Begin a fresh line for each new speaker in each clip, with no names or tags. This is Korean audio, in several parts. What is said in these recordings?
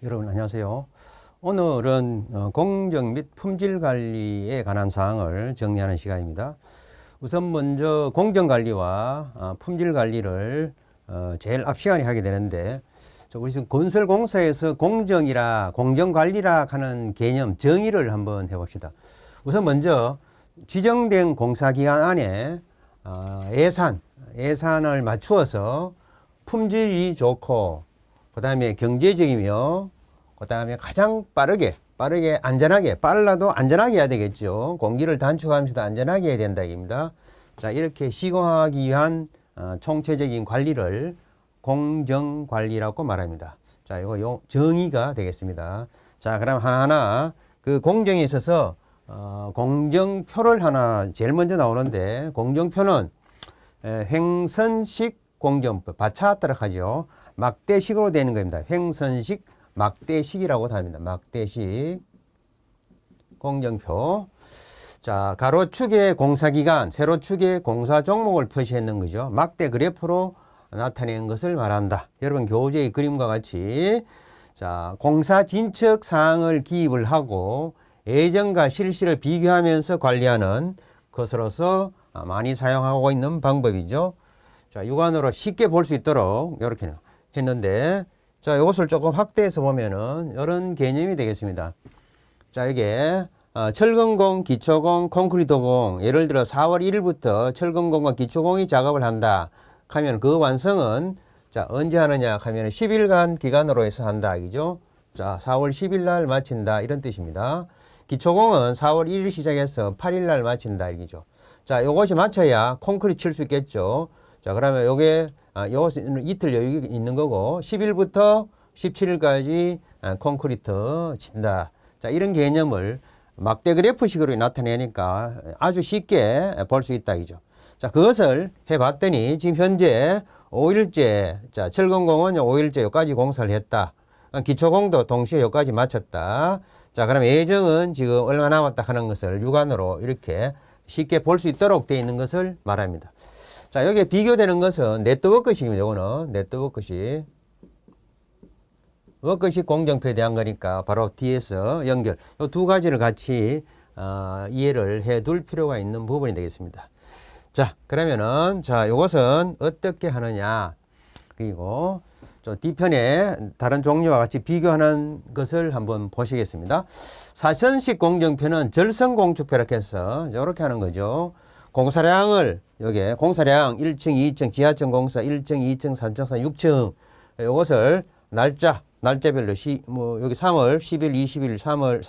여러분 안녕하세요. 오늘은 공정 및 품질 관리에 관한 사항을 정리하는 시간입니다. 우선 먼저 공정 관리와 품질 관리를 제일 앞 시간에 하게 되는데, 우리 지금 건설공사에서 공정이라 공정 관리라 하는 개념 정의를 한번 해봅시다. 우선 먼저 지정된 공사 기간 안에 예산을 맞추어서 품질이 좋고, 그 다음에 경제적이며, 그 다음에 가장 빠르게 안전하게, 빨라도 안전하게 해야 되겠죠. 공기를 단축하면서도 안전하게 해야 된다 입니다. 자, 이렇게 시공하기 위한 총체적인 관리를 공정관리라고 말합니다. 자, 이거 정의가 되겠습니다. 자, 그럼 하나하나 그 공정에 있어서 공정표를 하나 제일 먼저 나오는데, 공정표는 횡선식 공정표, 받쳐왔도록 하죠. 막대식으로 되는 겁니다. 횡선식, 막대식이라고 합니다. 막대식 공정표. 자, 가로축에 공사기간, 세로축에 공사 종목을 표시했는 거죠. 막대 그래프로 나타낸 것을 말한다. 여러분 교재의 그림과 같이, 자, 공사 진척 사항을 기입을 하고 예정과 실시를 비교하면서 관리하는 것으로서 많이 사용하고 있는 방법이죠. 자, 육안으로 쉽게 볼 수 있도록 이렇게 했는데, 자, 이것을 조금 확대해서 보면은 이런 개념이 되겠습니다. 자, 이게 철근공, 기초공, 콘크리트공, 예를 들어 4월 1일부터 철근공과 기초공이 작업을 한다 하면 그 완성은 자, 언제 하느냐 하면 10일간 기간으로 해서 한다 이죠. 자, 4월 10일 날 마친다 이런 뜻입니다. 기초공은 4월 1일 시작해서 8일 날 마친다 이죠. 자, 요것이 맞춰야 콘크리트 칠 수 있겠죠. 자, 그러면 요게 요것은 이틀 여유 있는 거고, 10일부터 17일까지 콘크리트 친다. 자, 이런 개념을 막대 그래프식으로 나타내니까 아주 쉽게 볼 수 있다 이죠. 자, 그것을 해봤더니 지금 현재 5일째, 자, 철근공은 5일째 여기까지 공사를 했다. 기초공도 동시에 여기까지 마쳤다. 자, 그럼 예정은 지금 얼마 남았다 하는 것을 육안으로 이렇게 쉽게 볼 수 있도록 되어 있는 것을 말합니다. 자, 여기에 비교되는 것은 네트워크식입니다. 이거는 네트워크식. 워크식 공정표에 대한 거니까 바로 뒤에서 연결. 이 두 가지를 같이 이해를 해 둘 필요가 있는 부분이 되겠습니다. 자, 그러면은, 자, 이것은 어떻게 하느냐. 그리고 저 뒤편에 다른 종류와 같이 비교하는 것을 한번 보시겠습니다. 사선식 공정표는 절성공축표라고 해서 이렇게 하는 거죠. 공사량을, 여기에 공사량 1층, 2층, 지하층 공사 1층, 2층, 3층, 6층. 이것을 날짜별로 여기 3월 10일, 20일, 4월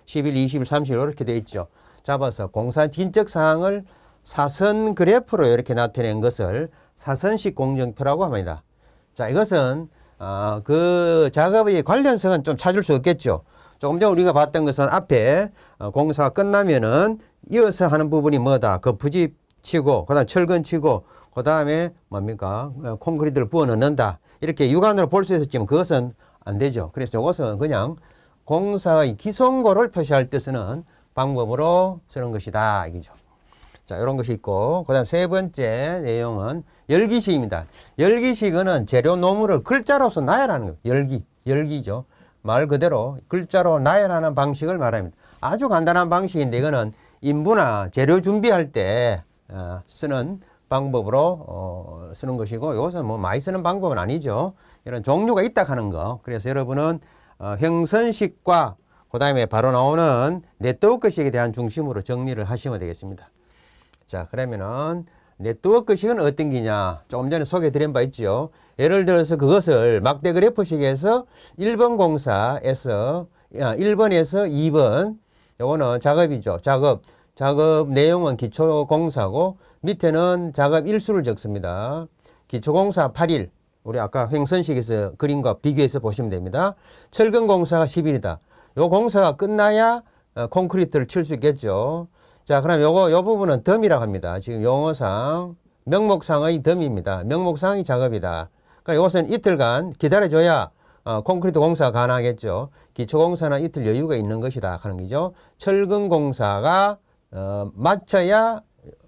10일, 20일, 30일 이렇게 돼 있죠. 잡아서 공사 진척 사항을 사선 그래프로 이렇게 나타낸 것을 사선식 공정표라고 합니다. 자, 이것은 그 작업의 관련성은 좀 찾을 수 없겠죠. 조금 전 우리가 봤던 것은 앞에 공사가 끝나면은 이어서 하는 부분이 뭐다. 그 부집 치고, 그 다음에 철근 치고, 그 다음에 뭡니까? 콘크리트를 부어 넣는다. 이렇게 육안으로 볼 수 있었지만 그것은 안 되죠. 그래서 이것은 그냥 공사의 기성고를 표시할 때 쓰는 방법으로 쓰는 것이다. 이거죠. 자, 이런 것이 있고, 그 다음 세 번째 내용은 열기식입니다. 열기식은 재료 노무를 글자로서 나열하는 거예요. 열기죠. 말 그대로 글자로 나열하는 방식을 말합니다. 아주 간단한 방식인데, 이거는 인부나 재료 준비할 때 쓰는 방법으로 쓰는 것이고, 이것은 뭐 많이 쓰는 방법은 아니죠. 이런 종류가 있다 하는 거. 그래서 여러분은 횡선식과 그 다음에 바로 나오는 네트워크식에 대한 중심으로 정리를 하시면 되겠습니다. 자, 그러면은 네트워크식은 어떤 기냐? 조금 전에 소개드린 바 있죠. 예를 들어서 그것을 막대 그래프식에서 1번 공사에서 1번에서 2번, 요거는 작업이죠. 작업 내용은 기초공사고 밑에는 작업 일수를 적습니다. 기초공사 8일, 우리 아까 횡선식에서 그림과 비교해서 보시면 됩니다. 철근공사가 10일이다. 요 공사가 끝나야 콘크리트를 칠 수 있겠죠. 자, 그럼 요 부분은 덤이라고 합니다. 지금 용어상, 명목상의 덤입니다. 명목상의 작업이다. 그러니까 이것은 이틀간 기다려줘야 콘크리트 공사가 가능하겠죠. 기초공사는 이틀 여유가 있는 것이다 하는 거죠. 철근공사가 맞춰야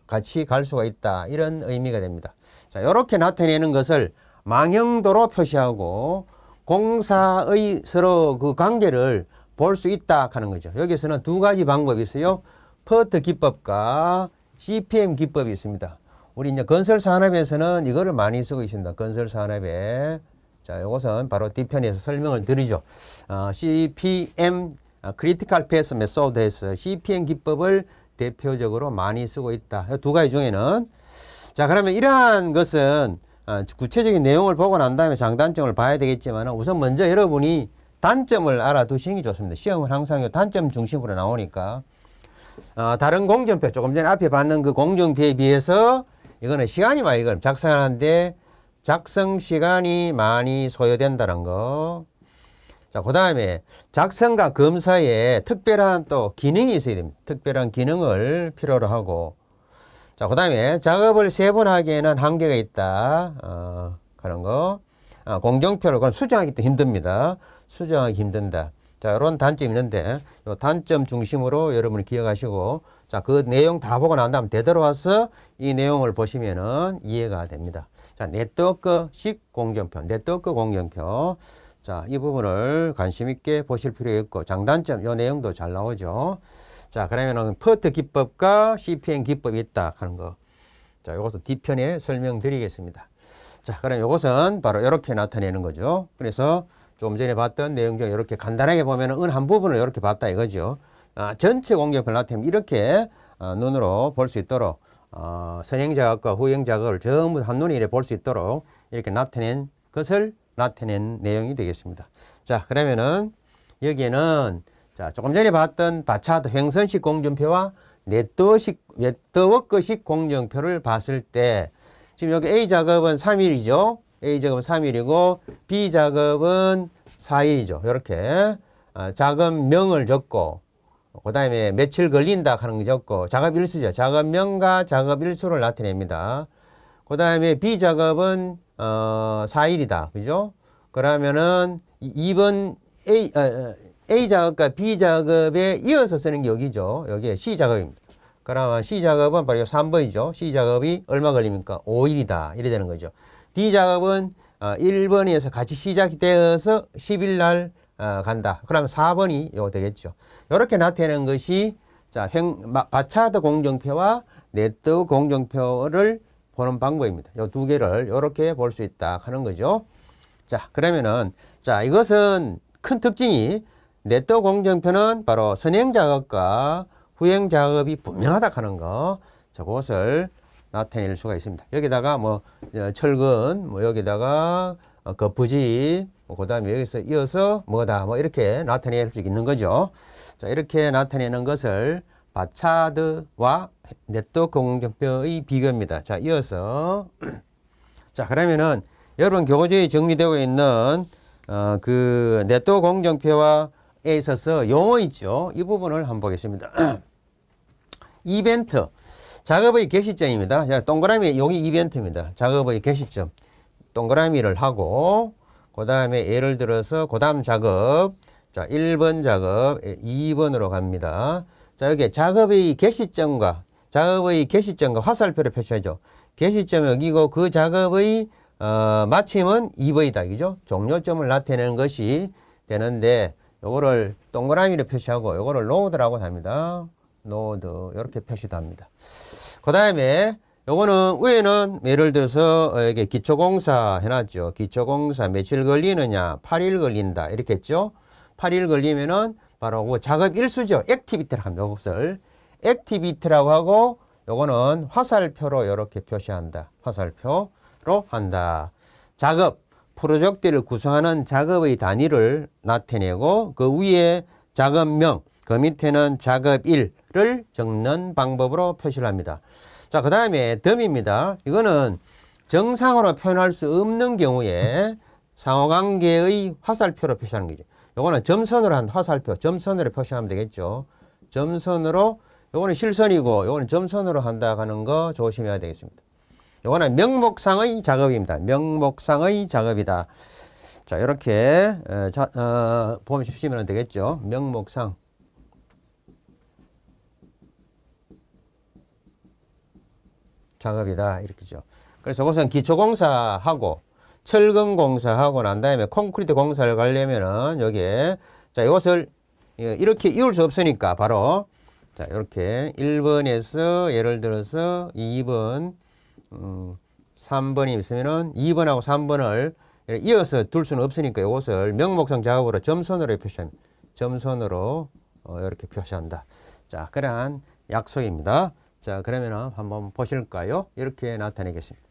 같이 갈 수가 있다. 이런 의미가 됩니다. 자, 이렇게 나타내는 것을 망형도로 표시하고, 공사의 서로 그 관계를 볼 수 있다 하는 거죠. 여기서는 두 가지 방법이 있어요. 퍼트 기법과 CPM 기법이 있습니다. 우리 이제 건설 산업에서는 이거를 많이 쓰고 있습니다. 건설 산업에. 자, 이것은 바로 뒤편에서 설명을 드리죠. CPM, Critical Path Method에서 CPM 기법을 대표적으로 많이 쓰고 있다. 두 가지 중에는. 자, 그러면 이러한 것은 구체적인 내용을 보고 난 다음에 장단점을 봐야 되겠지만 우선 먼저 여러분이 단점을 알아두시는 게 좋습니다. 시험은 항상 이 단점 중심으로 나오니까. 다른 공정표, 조금 전에 앞에 봤는 그 공정표에 비해서 이거는 시간이 많이 걸립니다. 작성하는데 작성 시간이 많이 소요된다는 거. 자, 그 다음에 작성과 검사에 특별한 또 기능이 있어야 됩니다. 특별한 기능을 필요로 하고. 자, 그 다음에 작업을 세 번 하기에는 한계가 있다. 그런 거. 공정표를 그건 수정하기 도 힘듭니다. 수정하기 힘든다. 자, 이런 단점이 있는데, 요 단점 중심으로 여러분이 기억하시고, 자, 그 내용 다 보고 난 다음 되돌아와서 이 내용을 보시면은 이해가 됩니다. 자, 네트워크식 공정표, 네트워크 공정표. 자, 이 부분을 관심 있게 보실 필요가 있고, 장단점, 요 내용도 잘 나오죠. 자, 그러면은 퍼트 기법과 CPM 기법이 있다 하는 거. 자, 요것은 뒤편에 설명드리겠습니다. 자, 그럼 요것은 바로 이렇게 나타내는 거죠. 그래서 좀 전에 봤던 내용 중에 이렇게 간단하게 보면은 한 부분을 이렇게 봤다 이거죠. 전체 공정표를 나타내면 이렇게 눈으로 볼 수 있도록 선행 작업과 후행 작업을 전부 한눈에 이렇게 볼 수 있도록 이렇게 나타낸 것을 나타낸 내용이 되겠습니다. 자, 그러면은 여기에는 자, 조금 전에 봤던 바차드 횡선식 공정표와 네트워크식 공정표를 봤을 때 지금 여기 A 작업은 3일이죠. A 작업은 3일이고 B 작업은 4일이죠. 이렇게 작업명을 적고 그 다음에 며칠 걸린다 하는 거 적고 작업 일수죠. 작업명과 작업 일수를 나타냅니다. 그 다음에 B 작업은 4일이다. 그죠? 그러면은 2번 A 작업과 B 작업에 이어서 쓰는 게 여기죠. 여기에 C 작업입니다. 그러면 C 작업은 바로 3번이죠. C 작업이 얼마 걸립니까? 5일이다. 이래 되는 거죠. D 작업은 1번에서 같이 시작되어서 10일 날 간다. 그러면 4번이 요거 되겠죠. 이렇게 나타내는 것이 자, 바차드 공정표와 네트워크 공정표를 보는 방법입니다. 요 두 개를 이렇게 볼 수 있다 하는 거죠. 자, 그러면은 자, 이것은 큰 특징이 네트워크 공정표는 바로 선행 작업과 후행 작업이 분명하다 하는 거. 자, 그것을 나타낼 수가 있습니다. 여기다가 뭐 철근, 뭐 여기다가 거푸집, 그 다음에 여기서 이어서 뭐다, 뭐 이렇게 나타낼 수 있는 거죠. 자, 이렇게 나타내는 것을 바차드와 네트워크 공정표의 비교입니다. 자, 이어서 자, 그러면은 여러분 교재에 정리되어 있는 그 네트워크 공정표와 에 있어서 용어 있죠. 이 부분을 한번 보겠습니다. 이벤트. 작업의 개시점입니다. 자, 동그라미 여기 이벤트입니다. 작업의 개시점. 동그라미를 하고 그 다음에 예를 들어서 그 다음 작업. 자, 1번 작업 2번으로 갑니다. 자, 여기 작업의 개시점과 화살표를 표시하죠. 개시점은 여기고 그 작업의 마침은 2번이다. 그죠? 종료점을 나타내는 것이 되는데 요거를 동그라미로 표시하고 요거를 노드라고 합니다. 노드 이렇게 표시도 합니다. 그 다음에 요거는 위에는 예를 들어서 이게 기초공사 해놨죠. 기초공사 며칠 걸리느냐 8일 걸린다 이렇게 했죠. 8일 걸리면은 바로 그 작업 일수죠. 액티비티라고 합니다. 이것을 액티비티라고 하고 요거는 화살표로 이렇게 표시한다. 화살표로 한다. 작업 프로젝트를 구성하는 작업의 단위를 나타내고 그 위에 작업명, 그 밑에는 작업일을 적는 방법으로 표시를 합니다. 자, 그 다음에 덤입니다. 이거는 정상으로 표현할 수 없는 경우에 상호관계의 화살표로 표시하는 거죠. 이거는 점선으로 한 화살표, 점선으로 표시하면 되겠죠. 점선으로, 요거는 실선이고 요거는 점선으로 한다 하는 거 조심해야 되겠습니다. 요거는 명목상의 작업입니다. 명목상의 작업이다. 자, 이렇게 보시면 되겠죠. 명목상. 작업이다. 이렇게죠. 그래서 이것은 기초공사하고 철근 공사하고 난 다음에 콘크리트 공사를 가려면은 여기에 자, 이것을 이렇게 이을 수 없으니까 바로 자, 이렇게 1번에서 예를 들어서 2번, 3번이 있으면은 2번하고 3번을 이어서 둘 수는 없으니까 이것을 명목상 작업으로 점선으로 표시합니다. 점선으로 이렇게 표시한다. 자, 그러한 약속입니다. 자, 그러면 한번 보실까요? 이렇게 나타내겠습니다.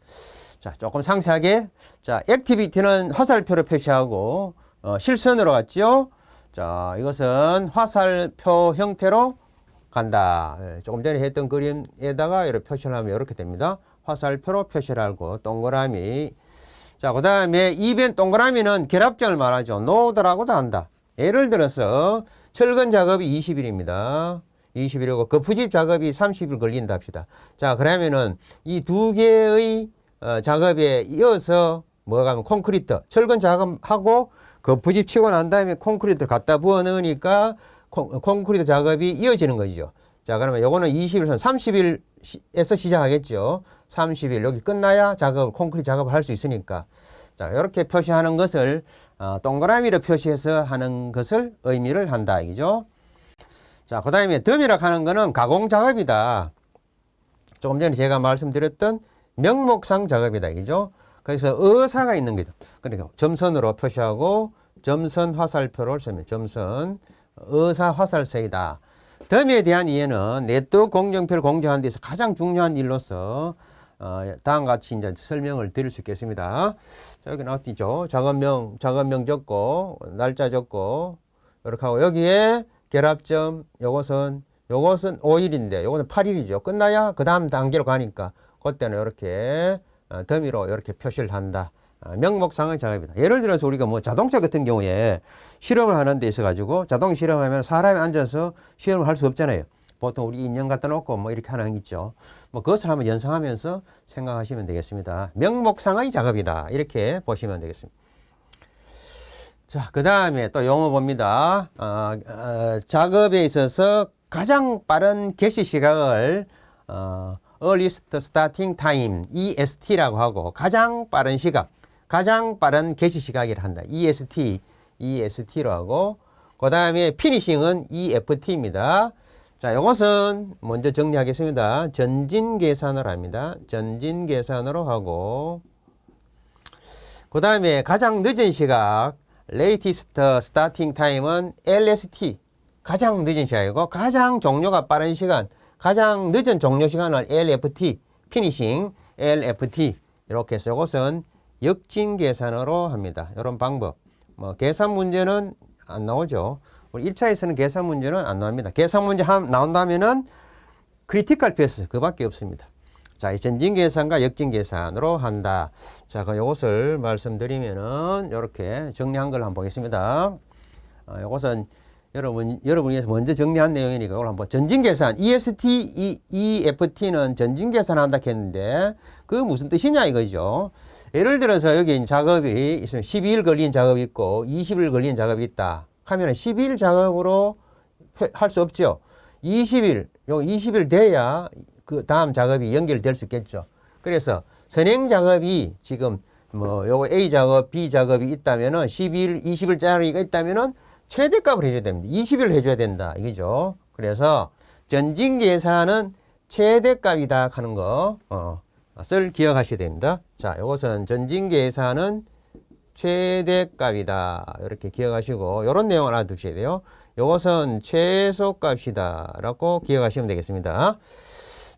자, 조금 상세하게. 자, 액티비티는 화살표로 표시하고, 실선으로 갔죠? 자, 이것은 화살표 형태로 간다. 조금 전에 했던 그림에다가 이렇게 표시를 하면 이렇게 됩니다. 화살표로 표시를 하고, 동그라미. 자, 그 다음에 이변 동그라미는 결합점을 말하죠. 노드라고도 한다. 예를 들어서 철근 작업이 20일입니다. 20일이고 거푸집 작업이 30일 걸린다 합시다. 자, 그러면은 이 두 개의 작업에 이어서 뭐가 하면 콘크리트, 철근 작업하고 거푸집 치고 난 다음에 콘크리트 갖다 부어 넣으니까 콘크리트 작업이 이어지는 거죠. 자, 그러면 요거는 20일선 30일에서 시작하겠죠. 30일 여기 끝나야 콘크리트 작업을 할 수 있으니까. 자, 이렇게 표시하는 것을 동그라미로 표시해서 하는 것을 의미를 한다 이죠. 자, 그 다음에 덤이라고 하는 거는 가공 작업이다. 조금 전에 제가 말씀드렸던 명목상 작업이다 이죠. 그래서 의사가 있는 거죠. 그러니까 점선으로 표시하고 점선 화살표를 쓰면 점선 의사 화살색이다. 덤에 대한 이해는 네트워크 공정표를 공정하는 데서 가장 중요한 일로서 다음과 같이 이제 설명을 드릴 수 있겠습니다. 자, 여기 나왔죠. 작업명 적고, 날짜 적고, 이렇게 하고, 여기에 결합점, 요것은 5일인데, 요것은 8일이죠. 끝나야 그 다음 단계로 가니까, 그때는 이렇게 더미로 이렇게 표시를 한다. 명목상의 작업이다. 예를 들어서 우리가 뭐 자동차 같은 경우에 실험을 하는 데 있어가지고, 자동 실험하면 사람이 앉아서 실험을 할 수 없잖아요. 보통 우리 인형 갖다 놓고 뭐 이렇게 하는 게 있죠. 뭐 그것을 한번 연상하면서 생각하시면 되겠습니다. 명목상의 작업이다. 이렇게 보시면 되겠습니다. 자, 그 다음에 또 용어 봅니다. 작업에 있어서 가장 빠른 개시 시각을 earliest starting time, EST라고 하고 가장 빠른 시각, 가장 빠른 개시 시각이라 한다. EST로 하고 그 다음에 피니싱은 EFT입니다. 자, 이것은 먼저 정리하겠습니다. 전진 계산을 합니다. 전진 계산으로 하고 그 다음에 가장 늦은 시각 latest starting time은 LST 가장 늦은 시각이고 가장 종료가 빠른 시간 가장 늦은 종료 시간을 LFT 피니싱 LFT 이렇게 해서 이것은 역진 계산으로 합니다. 이런 방법 뭐 계산 문제는 안 나오죠. 우리 1차에서는 계산 문제는 안 나옵니다. 계산 문제 나온다면은 크리티컬 패스 그밖에 없습니다. 자, 이 전진 계산과 역진 계산으로 한다. 자, 그 요것을 말씀드리면은 이렇게 정리한 걸 한번 보겠습니다. 요것은 여러분이 먼저 정리한 내용이니까 이걸 한번 전진 계산 EST, EFT는 전진 계산한다 했는데 그 무슨 뜻이냐 이거죠. 예를 들어서 여기 작업이 있으면 12일 걸린 작업이 있고 20일 걸린 작업이 있다. 하면 12일 작업으로 할 수 없죠. 20일 돼야 그 다음 작업이 연결될 수 있겠죠. 그래서 선행 작업이 지금 뭐 요거 A 작업, B 작업이 있다면은 12일, 20일짜리가 있다면은 최대값을 해줘야 됩니다. 20일 해줘야 된다. 이거죠. 그래서 전진 계산은 최대값이다 하는 거, 쓸 기억하셔야 됩니다. 자, 이것은 전진 계산은 최대값이다. 이렇게 기억하시고, 이런 내용을 알아두셔야 돼요. 이것은 최소값이다. 라고 기억하시면 되겠습니다.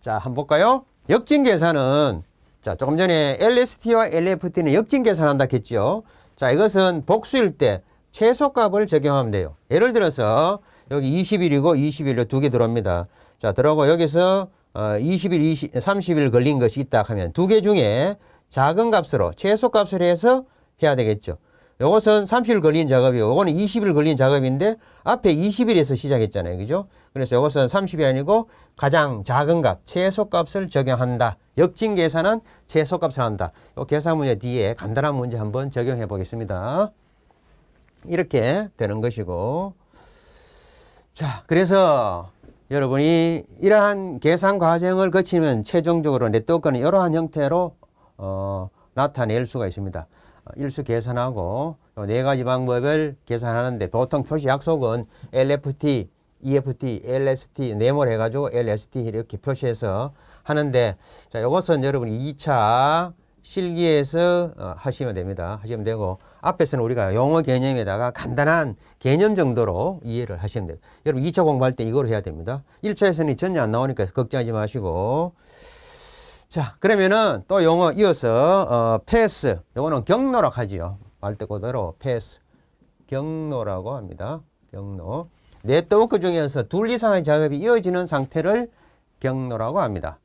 자, 한번 볼까요? 역진 계산은, 자, 조금 전에 LST와 LFT는 역진 계산한다 했죠. 자, 이것은 복수일 때 최소값을 적용하면 돼요. 예를 들어서, 여기 20일이고 20일 두 개 들어옵니다. 자, 들어오고 여기서 20일, 30일 걸린 것이 있다 하면 두 개 중에 작은 값으로 최소값을 해서 해야 되겠죠. 이것은 30일 걸린 작업이고 이거는 20일 걸린 작업인데 앞에 20일에서 시작했잖아요. 그죠? 그래서 이것은 30이 아니고 가장 작은 값, 최소값을 적용한다. 역진 계산은 최소값을 한다. 이 계산 문제 뒤에 간단한 문제 한번 적용해 보겠습니다. 이렇게 되는 것이고, 자, 그래서 여러분이 이러한 계산 과정을 거치면 최종적으로 네트워크는 이러한 형태로 나타낼 수가 있습니다. 일수 계산하고 요 네 가지 방법을 계산하는데 보통 표시 약속은 LFT, EFT, LST 네모를 해가지고 LST 이렇게 표시해서 하는데 자 이것은 여러분이 2차 실기에서 하시면 됩니다. 하시면 되고 앞에서는 우리가 용어 개념에다가 간단한 개념 정도로 이해를 하시면 돼요. 여러분 2차 공부할 때 이걸 해야 됩니다. 1차에서는 전혀 안 나오니까 걱정하지 마시고 자 그러면은 또 용어 이어서 패스 요거는 경로라고 하지요. 말뜻 그대로 패스 경로라고 합니다. 경로 네트워크 중에서 둘 이상의 작업이 이어지는 상태를 경로라고 합니다.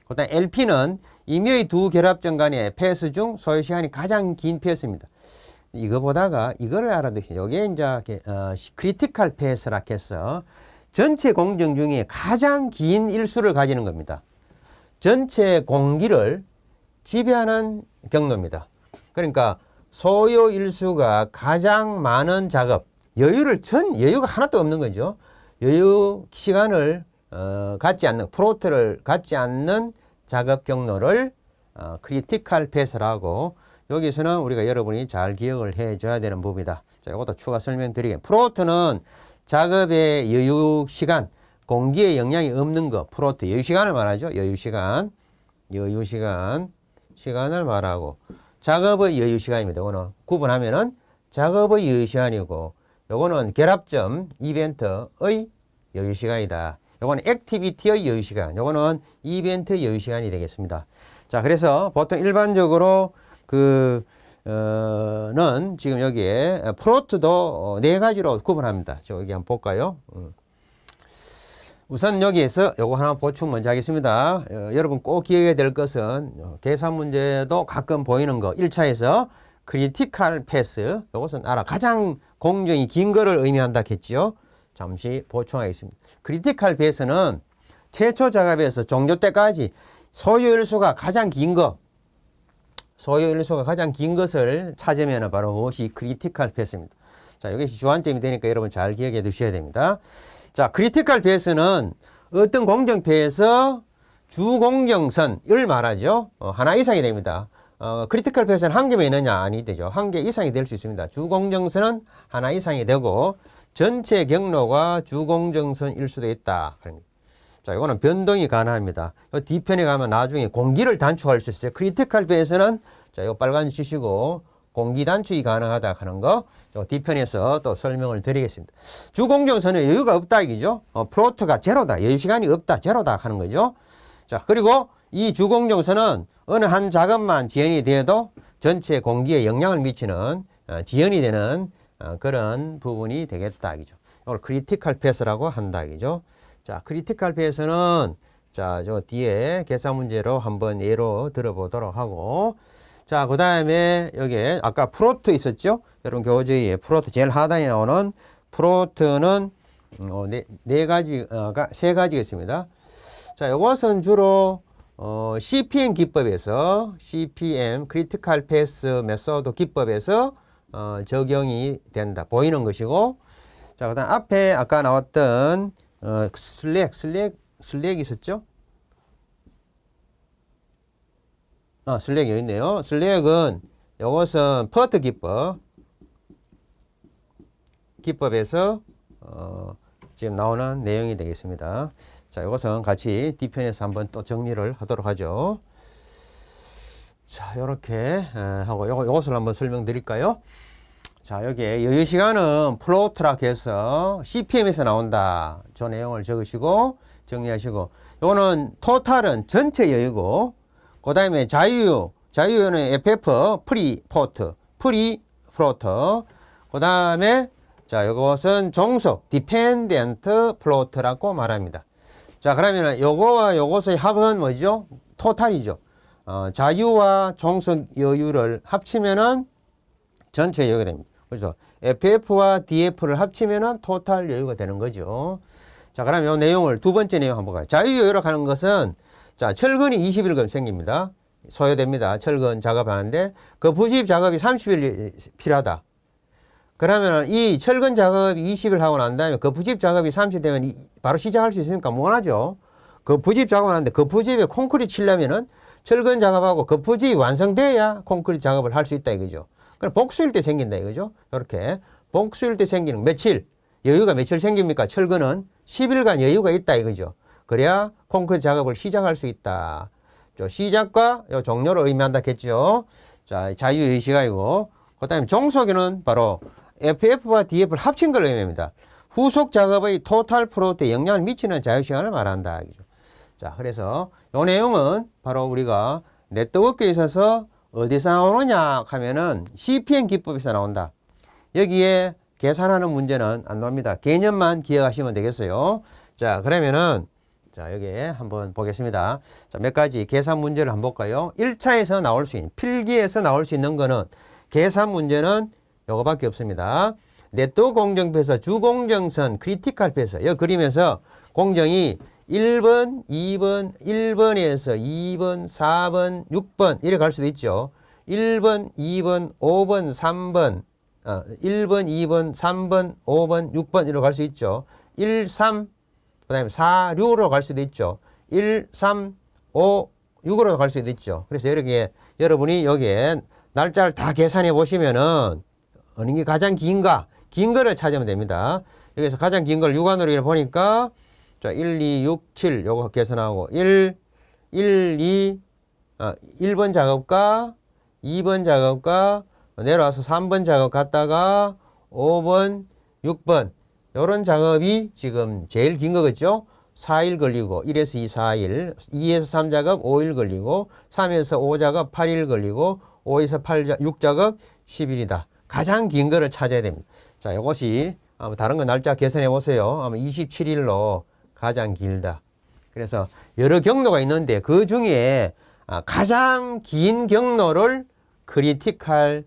그 다음 LP는 임의의 두 결합점 간의 패스 중 소요 시간이 가장 긴 패스입니다. 이거보다가 이거를 알아두세요. 이게 이제 크리티컬 패스라 해서 전체 공정 중에 가장 긴 일수를 가지는 겁니다. 전체 공기를 지배하는 경로입니다. 그러니까 소요 일수가 가장 많은 작업, 여유가 하나도 없는 거죠. 여유 시간을 갖지 않는, 프로트를 갖지 않는 작업 경로를 크리티컬 패스라고 여기서는 우리가 여러분이 잘 기억을 해줘야 되는 부분이다. 자, 이것도 추가 설명드리겠습니다. 프로트는 작업의 여유 시간, 공기에 영향이 없는 거, 프로트 여유 시간을 말하죠. 여유 시간, 시간을 말하고 작업의 여유 시간입니다. 이거는 구분하면은 작업의 여유 시간이고, 요거는 결합점 이벤트의 여유 시간이다. 요거는 액티비티의 여유 시간, 요거는 이벤트 여유 시간이 되겠습니다. 자, 그래서 보통 일반적으로 는 지금 여기에 프로트도 네 가지로 구분합니다. 저 여기 한번 볼까요? 우선 여기에서 요거 하나 보충 먼저 하겠습니다. 여러분 꼭 기억해야 될 것은 계산 문제도 가끔 보이는 거 1차에서 크리티컬 패스 요것은 가장 공정이 긴 거를 의미한다 했지요. 잠시 보충하겠습니다. 크리티컬 패스는 최초 작업에서 종료 때까지 소요일수가 가장 긴 것을 찾으면 바로 그것이 크리티컬 패스입니다. 자, 이것이 주안점이 되니까 여러분 잘 기억해 두셔야 됩니다. 자, 크리티컬 패스는 어떤 공정패에서 주공정선을 말하죠. 하나 이상이 됩니다. 크리티컬 패스는 한 개만 있느냐? 아니 되죠. 한 개 이상이 될 수 있습니다. 주공정선은 하나 이상이 되고 전체 경로가 주공정선일 수도 있다. 자, 이거는 변동이 가능합니다. 뒤편에 가면 나중에 공기를 단축할 수 있어요. 크리티컬 패스는 자, 이거 빨간 치시고 공기 단축이 가능하다 하는 거 뒤편에서 또 설명을 드리겠습니다. 주공정선에 여유가 없다 이기죠. 프로트가 제로다. 여유 시간이 없다. 제로다 하는 거죠. 자, 그리고 이 주공정선은 어느 한 작업만 지연이 돼도 전체 공기에 영향을 미치는 지연이 되는 그런 부분이 되겠다 이죠. 이걸 크리티컬 패스라고 한다 이죠. 자, 크리티컬 패스는 자, 저 뒤에 계산 문제로 한번 예로 들어보도록 하고 자, 그 다음에 여기에 아까 프로트 있었죠? 여러분 교재에 프로트 제일 하단에 나오는 프로트는 세 가지가 있습니다. 자, 이것은 주로 CPM 기법에서 CPM 크리티컬 패스 메소드 기법에서 적용이 된다. 보이는 것이고 자, 그 다음 앞에 아까 나왔던 슬랙 있었죠? 슬랙이 여기 있네요. 슬랙은 이것은 퍼트 기법에서 지금 나오는 내용이 되겠습니다. 자, 이것은 같이 뒤편에서 한번 또 정리를 하도록 하죠. 자, 이렇게 하고 이것을 한번 설명드릴까요? 자, 여기에 여유 시간은 플로트라고 해서 CPM에서 나온다. 저 내용을 적으시고 정리하시고, 요거는 토탈은 전체 여유고, 그 다음에 자유는 FF 프리포트, 프리프로터. 그 다음에 자, 이것은 종속 디펜던트 플로트라고 말합니다. 자, 그러면은 요거와 요것의 합은 뭐죠? 토탈이죠. 자유와 종속 여유를 합치면은 전체 여유가 됩니다. 그래서 FF와 DF를 합치면은 토탈 여유가 되는 거죠. 자, 그러면 이 내용을 두 번째 내용 한번 볼까요? 자유 여유라고 하는 것은 자, 철근이 20일 생깁니다. 소요됩니다. 철근 작업하는데 그 부집 작업이 30일 필요하다. 그러면 이 철근 작업이 20일 하고 난 다음에 그 부집 작업이 30일 되면 바로 시작할 수 있으니까 무관하죠. 그 부집 작업을 하는데 그 부집에 콘크리트 치려면은 철근 작업하고 그 부집이 완성돼야 콘크리트 작업을 할 수 있다 이거죠. 그럼 복수일 때 생긴다 이거죠. 이렇게 복수일 때 생기는 며칠, 여유가 며칠 생깁니까? 철근은 10일간 여유가 있다 이거죠. 그래야 콘크리트 작업을 시작할 수 있다. 시작과 종료를 의미한다 했죠. 자, 자유의 시간이고, 그 다음에 종속에는 바로 FF와 DF를 합친 걸 의미합니다. 후속 작업의 토탈 프로덕트에 영향을 미치는 자유시간을 말한다. 자, 그래서 이 내용은 바로 우리가 네트워크에 있어서 어디서 나오느냐 하면은 CPM 기법에서 나온다. 여기에 계산하는 문제는 안 나옵니다. 개념만 기억하시면 되겠어요. 자, 그러면은 자, 여기에 한번 보겠습니다. 자, 몇 가지 계산 문제를 한번 볼까요? 1차에서 나올 수 있는, 필기에서 나올 수 있는 거는 계산 문제는 요거밖에 없습니다. 네트워크 공정표에서 주공정선 크리티컬 패스 여기 그리면서 공정이 1번, 2번, 1번에서 2번, 4번, 6번 이렇게 갈 수도 있죠. 1번, 2번, 5번, 3번 1번, 2번, 3번, 5번, 6번 이렇게 갈 수 있죠. 1, 3, 그 다음에 4, 6으로 갈 수도 있죠. 1, 3, 5, 6으로 갈 수도 있죠. 그래서 이렇게 여러분이 여기에 날짜를 다 계산해 보시면은 어느 게 가장 긴가? 긴 거를 찾으면 됩니다. 여기서 가장 긴 걸 육안으로 보니까 자, 1, 2, 6, 7 요거 계산하고 1, 1번 작업과 2번 작업과 내려와서 3번 작업 갔다가 5번, 6번 요런 작업이 지금 제일 긴 거겠죠. 4일 걸리고 1에서 2, 4일 2에서 3 작업 5일 걸리고 3에서 5 작업 8일 걸리고 5에서 8, 6 작업 10일이다. 가장 긴 거를 찾아야 됩니다. 자, 이것이 아마 다른 거 날짜 계산해 보세요. 아마 27일로 가장 길다. 그래서 여러 경로가 있는데 그 중에 가장 긴 경로를 크리티컬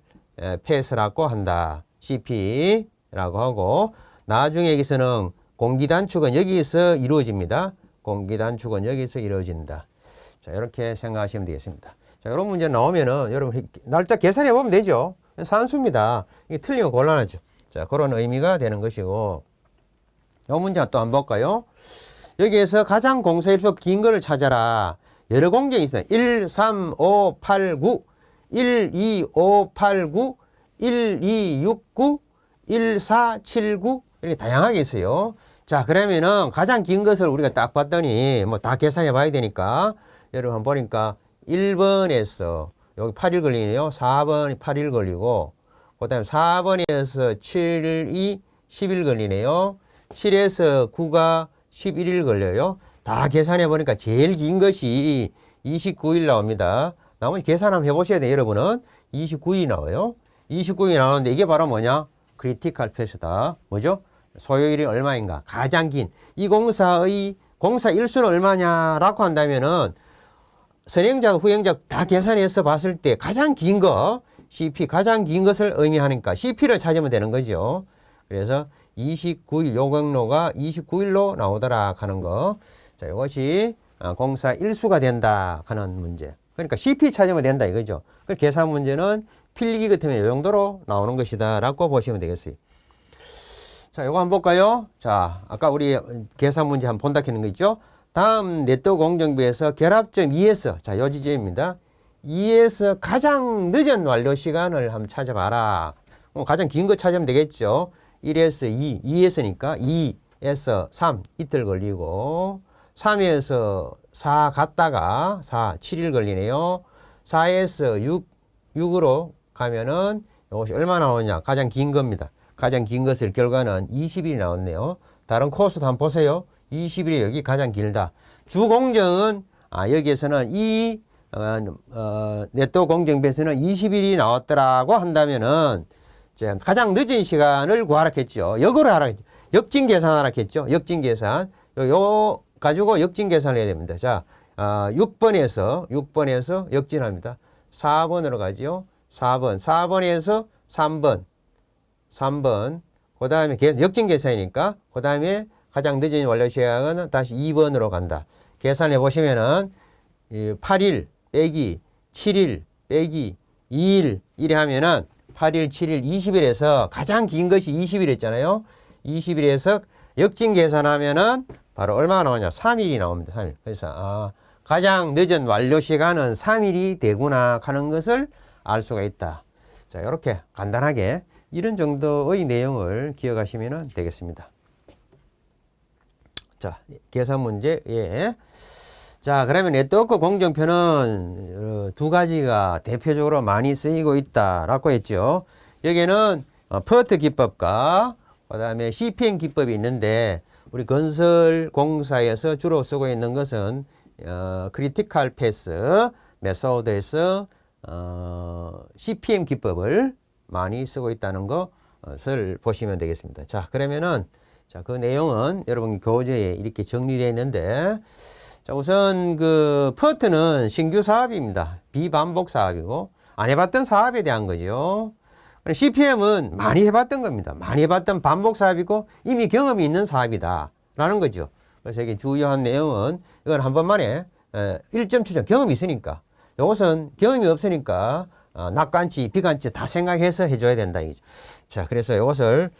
패스라고 한다. CP라고 하고 나중에 여기서는 공기 단축은 여기서 이루어집니다. 공기 단축은 여기서 이루어진다. 자, 이렇게 생각하시면 되겠습니다. 자, 이런 문제 나오면은 여러분 날짜 계산해 보면 되죠. 산수입니다. 이게 틀리면 곤란하죠. 자, 그런 의미가 되는 것이고, 이 문제 또 한번 볼까요? 여기에서 가장 공사일수 긴 거를 찾아라. 여러 공정이 있어요. 1, 3, 5, 8, 9, 1, 2, 5, 8, 9, 1, 2, 6, 9, 1, 4, 7, 9 이렇게 다양하게 있어요. 자, 그러면은 가장 긴 것을 우리가 딱 봤더니 뭐 다 계산해 봐야 되니까 여러분 보니까 1번에서 여기 8일 걸리네요. 4번이 8일 걸리고 그 다음에 4번에서 7이 10일 걸리네요. 7에서 9가 11일 걸려요. 다 계산해 보니까 제일 긴 것이 29일 나옵니다. 나머지 계산 한번 해보셔야 돼요. 여러분은 29일이 나와요. 29일이 나오는데 이게 바로 뭐냐? 크리티컬 패스다. 뭐죠? 소요일이 얼마인가? 가장 긴. 이 공사의 공사 일수는 얼마냐라고 한다면은 선행작, 후행작 다 계산해서 봤을 때 가장 긴 거, CP 가장 긴 것을 의미하니까 CP를 찾으면 되는 거죠. 그래서 29일, 요 경로가 29일로 나오더라 하는 거. 자, 이것이 공사 일수가 된다 하는 문제. 그러니까 CP 찾으면 된다 이거죠. 그 계산 문제는 필기 같으면 이 정도로 나오는 것이다 라고 보시면 되겠어요. 자, 요거 한번 볼까요? 자, 아까 우리 계산 문제 한번 본다 했는 거 있죠? 다음 네트워크 공정비에서 결합점 2에서, 자, 요 지점입니다. 2에서 가장 늦은 완료 시간을 한번 찾아봐라. 가장 긴 거 찾으면 되겠죠. 1에서 2, 2에서니까 2에서 3 이틀 걸리고 3에서 4 갔다가 4, 7일 걸리네요. 4에서 6, 6으로 가면은 이것이 얼마 나오냐? 가장 긴 겁니다. 가장 긴 것을 결과는 20일이 나왔네요. 다른 코스도 한번 보세요. 20일이 여기 가장 길다. 주공정은 여기에서는 이 네트워크 공정비에서는 20일이 나왔더라고 한다면은 이제 가장 늦은 시간을 구하라 했죠. 역으로 하라 했죠. 역진 계산하라 했죠. 역진 계산. 요 가지고 역진 계산을 해야 됩니다. 자, 6번에서 역진합니다. 4번으로 가지요. 4번에서 3번. 그 다음에 역진 계산이니까 그 다음에 가장 늦은 완료 시간은 다시 2번으로 간다. 계산해 보시면은 8일 빼기 7일 빼기 2일 이래 하면은 8일, 7일, 20일에서 가장 긴 것이 20일 했잖아요. 20일에서 역진 계산하면은 바로 얼마나 나오냐? 3일이 나옵니다. 3일. 그래서 가장 늦은 완료 시간은 3일이 되구나 하는 것을 알 수가 있다. 자, 이렇게 간단하게 이런 정도의 내용을 기억하시면 되겠습니다. 자, 계산 문제, 예. 자, 그러면 네트워크 공정표는 두 가지가 대표적으로 많이 쓰이고 있다라고 했죠. 여기에는 퍼트 기법과 그다음에 CPM 기법이 있는데 우리 건설 공사에서 주로 쓰고 있는 것은 크리티컬 패스 메소드에서 CPM 기법을 많이 쓰고 있다는 것을 보시면 되겠습니다. 자, 그러면은 자, 그 내용은 여러분 교재에 이렇게 정리되어 있는데 자, 우선 그 퍼트는 신규 사업입니다. 비반복 사업이고 안 해봤던 사업에 대한 거죠. CPM은 많이 해봤던 겁니다. 많이 해봤던 반복 사업이고 이미 경험이 있는 사업이다 라는 거죠. 그래서 이게 주요한 내용은 이건 한 번만에 1점 추정 경험이 있으니까 이것은 경험이 없으니까 낙관치 비관치 다 생각해서 해줘야 된다 이죠. 자, 그래서 이것을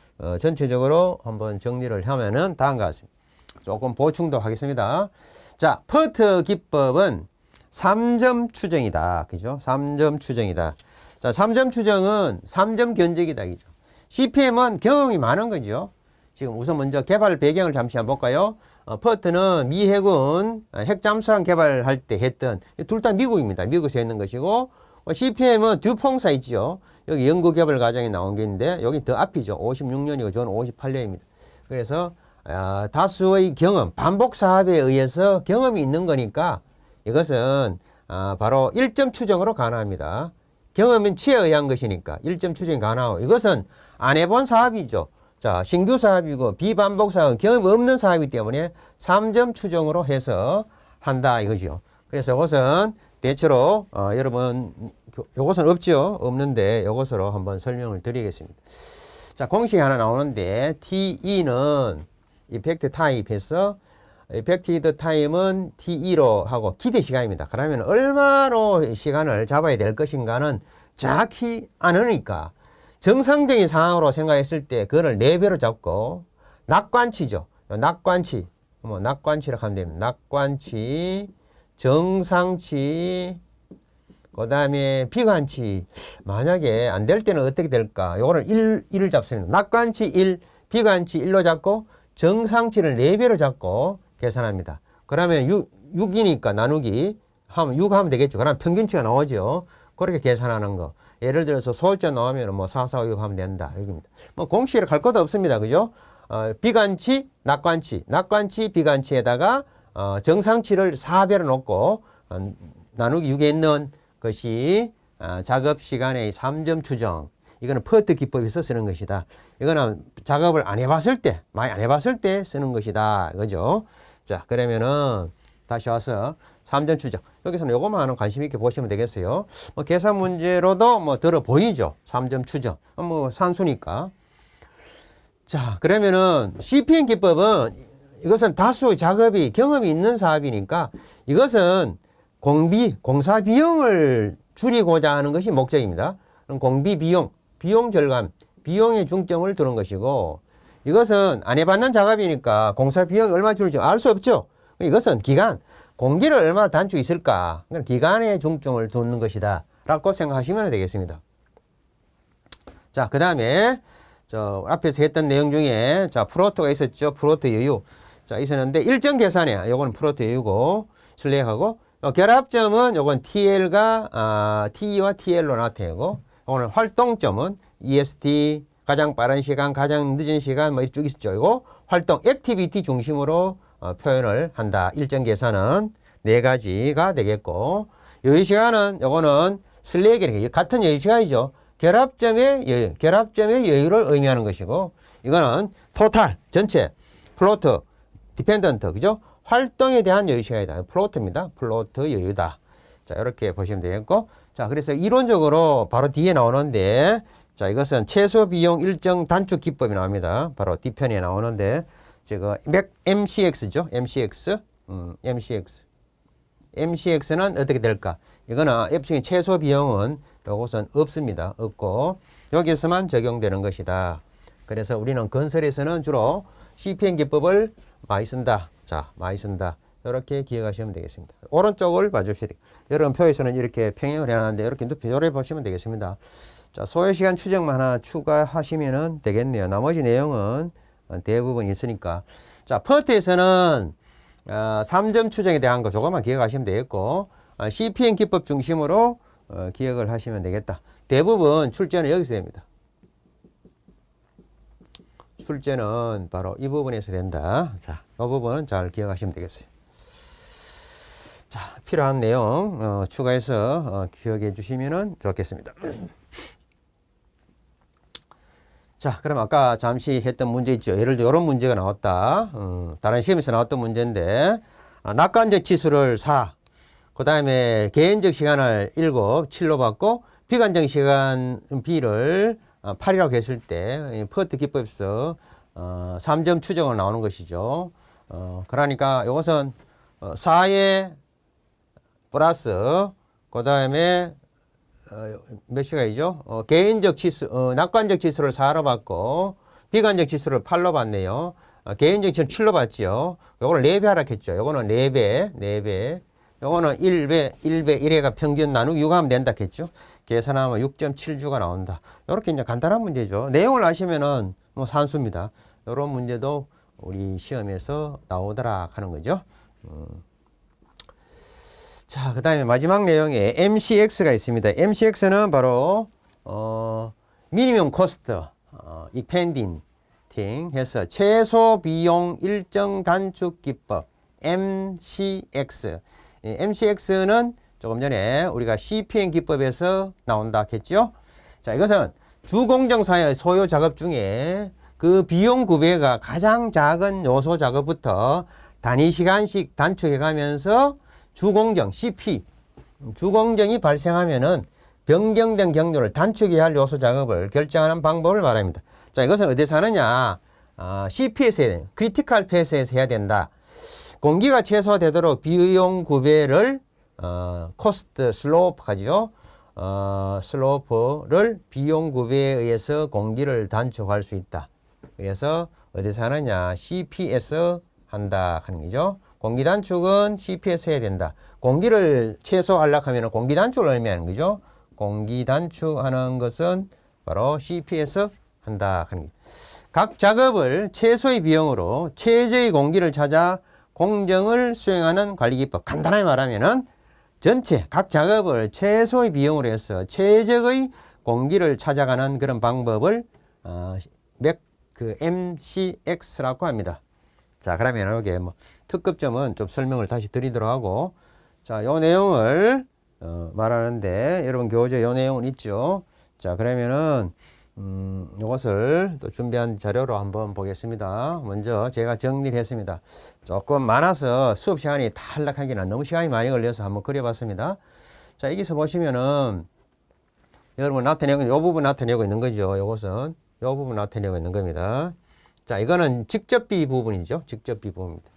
전체적으로 한번 정리를 하면은 다음과 같습니다. 조금 보충도 하겠습니다. 자, 퍼트 기법은 3점 추정이다. 그죠? 3점 추정이다. 자, 3점 추정은 3점 견적이다. 그죠? CPM은 경험이 많은 거죠. 지금 우선 먼저 개발 배경을 잠시 한번 볼까요? 퍼트는 미 해군 핵잠수함 개발할 때 했던, 둘 다 미국입니다. 미국에서 했는 것이고, CPM은 듀퐁사 있죠. 여기 연구개발 과정에 나온 게 있는데, 여기 더 앞이죠. 56년이고, 저는 58년입니다. 그래서, 다수의 경험, 반복 사업에 의해서 경험이 있는 거니까, 이것은, 바로 1점 추정으로 가능합니다. 경험은 취에 의한 것이니까 1점 추정이 가능하고, 이것은 안 해본 사업이죠. 자, 신규 사업이고 비반복 사업은 경험이 없는 사업이기 때문에 3점 추정으로 해서 한다 이거죠. 그래서 이것은 대체로 여러분 이것은 없죠. 없는데 이것으로 한번 설명을 드리겠습니다. 자, 공식이 하나 나오는데 TE는 이펙트 타입에서 이펙티드 타임은 TE로 하고 기대 시간입니다. 그러면 얼마로 시간을 잡아야 될 것인가는 정확히 안 하니까 정상적인 상황으로 생각했을 때 그거를 4배로 잡고 낙관치죠. 낙관치. 낙관치라고 하면 됩니다. 낙관치, 정상치, 그 다음에 비관치. 만약에 안 될 때는 어떻게 될까? 요거는 1을 잡습니다. 낙관치 1, 비관치 1로 잡고 정상치를 4배로 잡고 계산합니다. 그러면 6이니까 나누기 하면 6 하면 되겠죠. 그러면 평균치가 나오죠. 그렇게 계산하는 거. 예를 들어서 소수자 나오면 뭐 4, 4, 6 하면 된다. 여기입니다. 뭐 공식을 갈 것도 없습니다. 그죠? 비관치, 낙관치, 낙관치, 비관치에다가 정상치를 4배로 놓고 나누기 6에 있는 것이 작업 시간의 3점 추정. 이거는 퍼트 기법에서 쓰는 것이다. 이거는 작업을 안 해봤을 때, 많이 안 해봤을 때 쓰는 것이다. 그죠? 자, 그러면은 다시 와서 3점 추정. 여기서는 요것만 관심 있게 보시면 되겠어요. 뭐 계산 문제로도 뭐 들어 보이죠. 3점 추정. 뭐 산수니까. 자, 그러면은 CPM 기법은 이것은 다수 작업이 경험이 있는 사업이니까 이것은 공사 비용을 줄이고자 하는 것이 목적입니다. 그럼 공비 비용, 비용 절감, 비용에 중점을 두는 것이고 이것은 안 해봤는 작업이니까 공사 비용이 얼마 줄지 알 수 없죠. 이것은 기간, 공기를 얼마나 단축 있을까? 기간에 중점을 두는 것이다. 라고 생각하시면 되겠습니다. 자, 그 다음에, 앞에서 했던 내용 중에, 자, 프로트가 있었죠. 프로트 여유. 자, 있었는데, 일정 계산에, 요거는 프로트 여유고, 슬랙하고, 결합점은 요건 TL가, TE와 TL로 나타내고, 요거는 활동점은 EST, 가장 빠른 시간, 가장 늦은 시간, 뭐, 쭉 있었죠. 이거 활동, 액티비티 중심으로 표현을 한다. 일정 계산은 4가지가 되겠고, 여유 시간은 요거는 슬랙이 같은 여유 시간이죠. 결합점의 여유, 결합점의 여유를 의미하는 것이고, 이거는 토탈, 전체, 플로트, 디펜던트, 그죠? 활동에 대한 여유 시간이다. 플로트입니다. 플로트 여유다. 자, 이렇게 보시면 되겠고, 자, 그래서 이론적으로 바로 뒤에 나오는데, 자, 이것은 최소 비용 일정 단축 기법이 나옵니다. 바로 뒤편에 나오는데, 제가 MCX죠. MCX. MCX는 어떻게 될까? 이거는 F층의 최소 비용은 이것은 없습니다. 없고 여기서만 적용되는 것이다. 그래서 우리는 건설에서는 주로 CPM 기법을 많이 쓴다. 자, 많이 쓴다. 이렇게 기억하시면 되겠습니다. 오른쪽을 봐주셔야 돼요. 여러분 표에서는 이렇게 평행을 해놨는데 이렇게 눕혀를 보시면 되겠습니다. 자, 소요시간 추정만 하나 추가하시면 되겠네요. 나머지 내용은 대부분 있으니까. 자, 퍼트에서는 3점 추정에 대한 거 조금만 기억하시면 되겠고, CPN 기법 중심으로 기억을 하시면 되겠다. 대부분 출제는 여기서 됩니다. 출제는 바로 이 부분에서 된다. 자, 이 부분 잘 기억하시면 되겠어요. 자, 필요한 내용 추가해서 기억해 주시면 좋겠습니다. 자, 그럼 아까 잠시 했던 문제 있죠. 예를 들어 이런 문제가 나왔다. 다른 시험에서 나왔던 문제인데 낙관적 지수를 4, 그 다음에 개인적 시간을 7, 7로 받고 비관적 시간 B를 8이라고 했을 때 퍼트 기법에서 3점 추정으로 나오는 것이죠. 그러니까 이것은 4에 플러스 그 다음에 몇 시간이죠? 개인적 지수, 낙관적 지수를 4로 받고 비관적 지수를 8로 받네요. 개인적 지수는 7로 받지요. 요거를 4배 하라 했죠. 요거는 4배. 요거는 1배, 1회가 평균 나누기 6 하면 된다 했죠. 계산하면 6.7주가 나온다. 요렇게 이제 간단한 문제죠. 내용을 아시면은 뭐 산수입니다. 요런 문제도 우리 시험에서 나오더라 하는 거죠. 자, 그 다음에 마지막 내용에 MCX가 있습니다. MCX는 바로, 미니멈 코스트, 익펜딩 해서 최소 비용 일정 단축 기법, MCX. MCX는 조금 전에 우리가 CPN 기법에서 나온다 했죠. 자, 이것은 주공정사의 소요 작업 중에 그 비용 구배가 가장 작은 요소 작업부터 단위 시간씩 단축해 가면서 주공정, CP, 주공정이 발생하면은 변경된 경로를 단축해야 할 요소 작업을 결정하는 방법을 말합니다. 자, 이것은 어디서 하느냐? CP에서 해야 된다. 크리티컬 패스에서 해야 된다. 공기가 최소화되도록 비용 구배를 코스트 슬로프 하죠. 슬로프를 비용 구배에 의해서 공기를 단축할 수 있다. 그래서 어디서 하느냐? CP에서 한다 하는 거죠. 공기 단축은 CP에서 해야 된다. 공기를 최소화하려고 하면 공기 단축을 의미하는 거죠. 공기 단축하는 것은 바로 CP에서 한다 하는 거죠. 각 작업을 최소의 비용으로 최저의 공기를 찾아 공정을 수행하는 관리 기법. 간단하게 말하면은 전체 각 작업을 최소의 비용으로 해서 최적의 공기를 찾아가는 그런 방법을 MCX라고 합니다. 자, 그러면 여기 뭐 특급점은 좀 설명을 다시 드리도록 하고, 자, 요 내용을 말하는데 여러분 교재 요 내용은 있죠. 자, 그러면은 이것을 또 준비한 자료로 한번 보겠습니다. 먼저 제가 정리를 했습니다. 조금 많아서 수업 시간이 다 한락하기는 너무 시간이 많이 걸려서 한번 그려봤습니다. 자, 여기서 보시면은 여러분 나타내고 이 부분 나타내고 있는 거죠. 이것은 이 부분 나타내고 있는 겁니다. 자, 이거는 직접비 부분이죠. 직접비 부분입니다.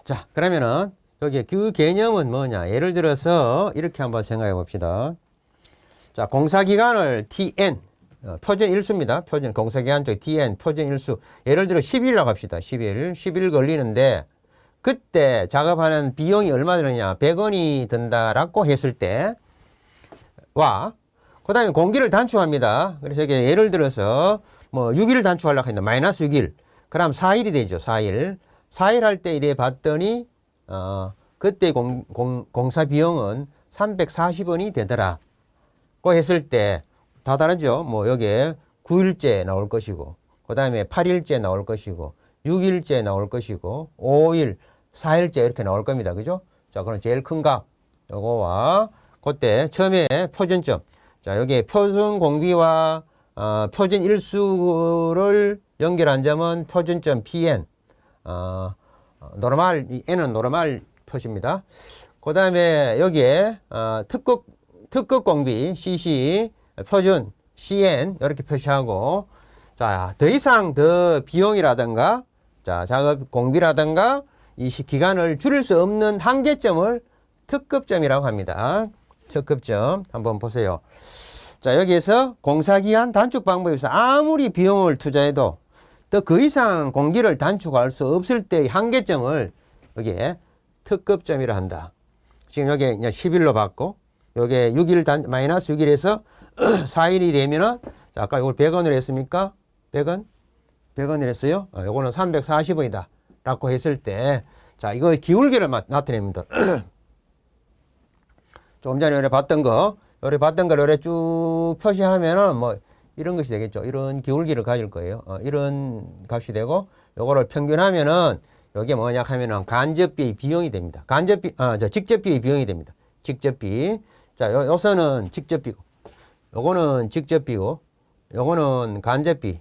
자, 그러면은 여기 그 개념은 뭐냐? 예를 들어서 이렇게 한번 생각해 봅시다. 자, 공사기간을 TN, 표준 일수입니다. 표준 공사기간 쪽 TN, 표준 일수. 예를 들어 10일이라고 합시다. 10일 걸리는데 그때 작업하는 비용이 얼마 드느냐? 100원이 든다라고 했을 때 와, 그 다음에 공기를 단축합니다. 그래서 이게 예를 들어서 뭐 6일 단축하려고 했는데 마이너스 6일. 그럼 4일이 되죠. 4일. 4일 할 때 이래 봤더니 그때 공사 비용은 340원이 되더라. 고 했을 때 다 다르죠. 뭐 여기에 9일째 나올 것이고 그 다음에 8일째 나올 것이고 6일째 나올 것이고 5일, 4일째 이렇게 나올 겁니다. 그죠? 자, 그럼 제일 큰 값 요거와 그때 처음에 표준점. 자, 여기에 표준 공비와 표준 일수를 연결한 점은 표준점 PN. 노멀, N은 노멀 표시입니다. 그 다음에 여기에 특급 공비 CC, 표준 CN 이렇게 표시하고, 자, 더 이상 더 비용이라든가 자, 작업 공비라든가 이 기간을 줄일 수 없는 한계점을 특급점이라고 합니다. 특급점 한번 보세요. 자, 여기에서 공사기간 단축 방법에서 아무리 비용을 투자해도 또 그 이상 공기를 단축할 수 없을 때의 한계점을 여기에 특급점이라 한다. 지금 여기 이제 10일로 받고 여기에 6일 마이너스 6일에서 4일이 되면은 자, 아까 이걸 100원을 했습니까? 100원? 100원을 했어요. 요거는 340원이다. 라고 했을 때, 자, 이거 기울기를 나타냅니다. 조금 전에 요래 봤던 거, 요래 쭉 표시하면은 뭐 이런 것이 되겠죠. 이런 기울기를 가질 거예요. 이런 값이 되고, 요거를 평균하면은 요게 뭐냐 하면은 간접비의 비용이 됩니다. 직접비의 비용이 됩니다. 직접비. 자, 요 선은 직접비고, 요거는 직접비고, 요거는 간접비,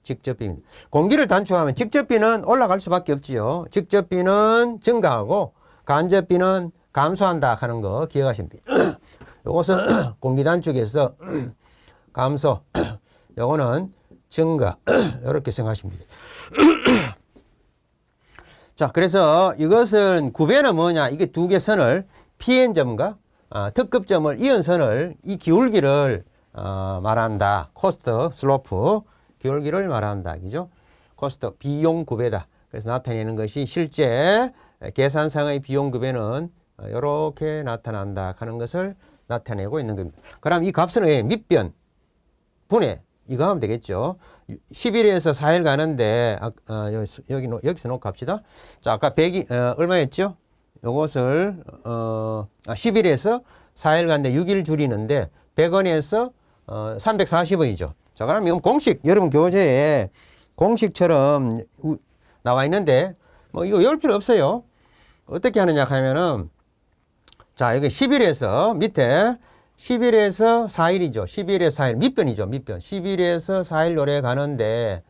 직접비입니다. 공기를 단축하면 직접비는 올라갈 수밖에 없지요. 직접비는 증가하고 간접비는 감소한다 하는 거 기억하시면 돼요. 요것은 공기 단축에서 감소, 요거는 증가, 이렇게 생각하시면 돼요. 자, 그래서 이것은 구배는 뭐냐? 이게 두 개 선을 PN점과 특급점을 이은 선을 이 기울기를 말한다. 코스트 슬로프 기울기를 말한다. 그죠? 코스트 비용 구배다. 그래서 나타내는 것이 실제 계산상의 비용 구배는 이렇게 나타난다 하는 것을 나타내고 있는 겁니다. 그럼 이 값은 밑변 분해 이거 하면 되겠죠. 10일에서 4일 가는데 여기서 놓고 갑시다. 자, 아까 100이 얼마였죠? 요것을 10일에서 4일 가는데 6일 줄이는데 100원에서 340원이죠. 자, 그럼 이건 공식 여러분 교재에 공식처럼 나와 있는데 뭐 이거 외울 필요 없어요. 어떻게 하느냐 하면은 자, 여기 10일에서 밑에 10일에서 4일이죠. 10일에서 4일 밑변이죠. 밑변. 10일에서 4일 노래 가는데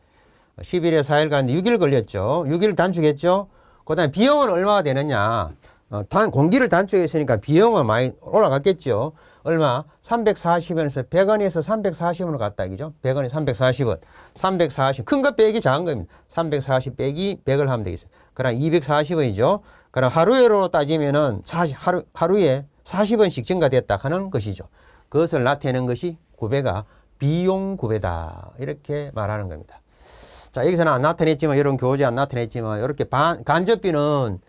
10일에서 4일 가는데 6일 걸렸죠. 6일 단축했죠. 그 다음에 비용은 얼마가 되느냐. 공기를 단축했으니까 비용은 많이 올라갔겠죠. 얼마? 340원에서 100원에서 340원으로 갔다 이죠. 100원에 340원. 340. 큰 거 빼기 작은 겁니다. 340 빼기 100을 하면 되겠어요. 그럼 240원이죠. 그럼 하루로 따지면은 하루에 40원씩 증가됐다 하는 것이죠. 그것을 나타내는 것이 구배가 비용 구배다. 이렇게 말하는 겁니다. 자, 여기서는 안 나타냈지만, 여러분 교재 안 나타냈지만, 이렇게 간접비는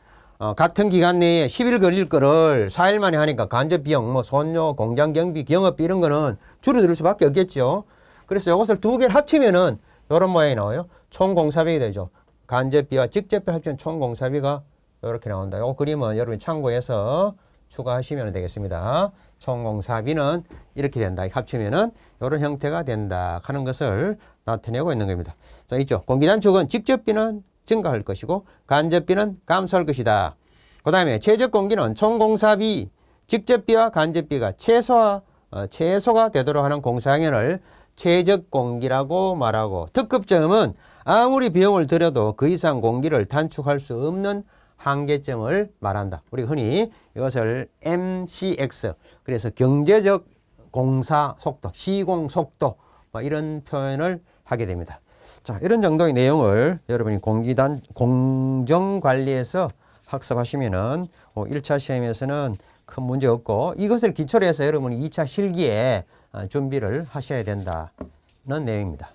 같은 기간 내에 10일 걸릴 거를 4일 만에 하니까 간접 비용, 뭐 손료, 공장 경비, 경업비 이런 거는 줄어들 수밖에 없겠죠. 그래서 이것을 두 개를 합치면은 이런 모양이 나와요. 총 공사비가 되죠. 간접비와 직접비 합치면 총 공사비가 이렇게 나온다. 이 그림은 여러분이 참고해서 추가하시면 되겠습니다. 총 공사비는 이렇게 된다. 합치면은 이런 형태가 된다 하는 것을 나타내고 있는 겁니다. 자, 있죠. 공기 단축은 직접비는 증가할 것이고 간접비는 감소할 것이다. 그 다음에 최적 공기는 총 공사비, 직접비와 간접비가 최소가 되도록 하는 공사항연을 최적 공기라고 말하고 특급점은 아무리 비용을 들여도 그 이상 공기를 단축할 수 없는 한계점을 말한다. 우리가 흔히 이것을 MCX, 그래서 경제적 공사 속도, 시공 속도 이런 표현을 하게 됩니다. 자, 이런 정도의 내용을 여러분이 공정관리에서 학습하시면은 1차 시험에서는 큰 문제 없고 이것을 기초로 해서 여러분이 2차 실기에 준비를 하셔야 된다는 내용입니다.